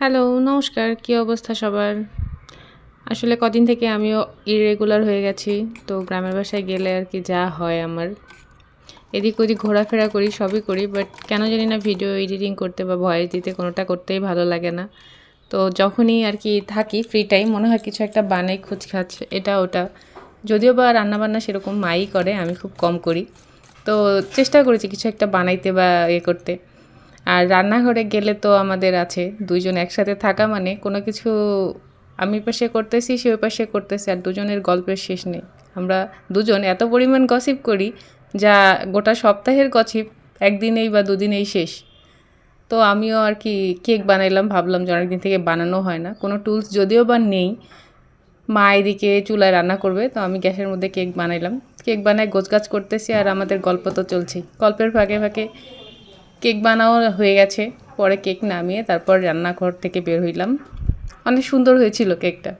Hello, নমস্কার। কী অবস্থা সবার? আসলে কদিন থেকে আমিও ইররেগুলার হয়ে গেছি। তো গ্রামের বাসায় গেলে আরকি যা হয় আমার, এদিক ওদিক ঘোরাফেরা করি, সবই করি। বাট কেন জানি না ভিডিও এডিটিং করতে বা ভয়েস দিতে কোনোটা করতেই ভালো লাগে না। তো যখনই আরকি থাকি ফ্রি টাইম মনে হয় কিছু একটা বানাই খুচখাচ এটা ওটা। যদিও বা রান্নাবান্না সেরকম মাই করে, আমি খুব কম করি। তো চেষ্টা করেছি কিছু একটা বানাইতে বা করতে। আর রান্নাঘরে গেলে তো আমাদের আছে ২ জন একসাথে থাকা মানে কোনো কিছু আমি এপাশে করতেছি, সে ওপাশে করতেছে আর দুজনের গল্পের শেষ নেই। আমরা দুজন এত পরিমাণ গসিপ করি যা গোটা সপ্তাহের গসিপ একদিনেই বা দুদিনেই শেষ। তো আমিও আর কি কেক বানাইলাম, ভাবলাম যে অনেকদিন থেকে বানানো হয় না। কোনো টুলস যদিও বা নেই, মা এদিকে চুলায় রান্না করবে, তো আমি গ্যাসের মধ্যে কেক বানাইলাম। কেক বানায় গোছগাছ করতেছি আর আমাদের গল্প তো চলছেই। গল্পের ফাঁকে ফাঁকে কেক বানাও হয়ে গেছে। পরে কেক নামিয়ে তারপর রান্নাঘর থেকে বের হইলাম। অনেক সুন্দর হয়েছিল কেকটা।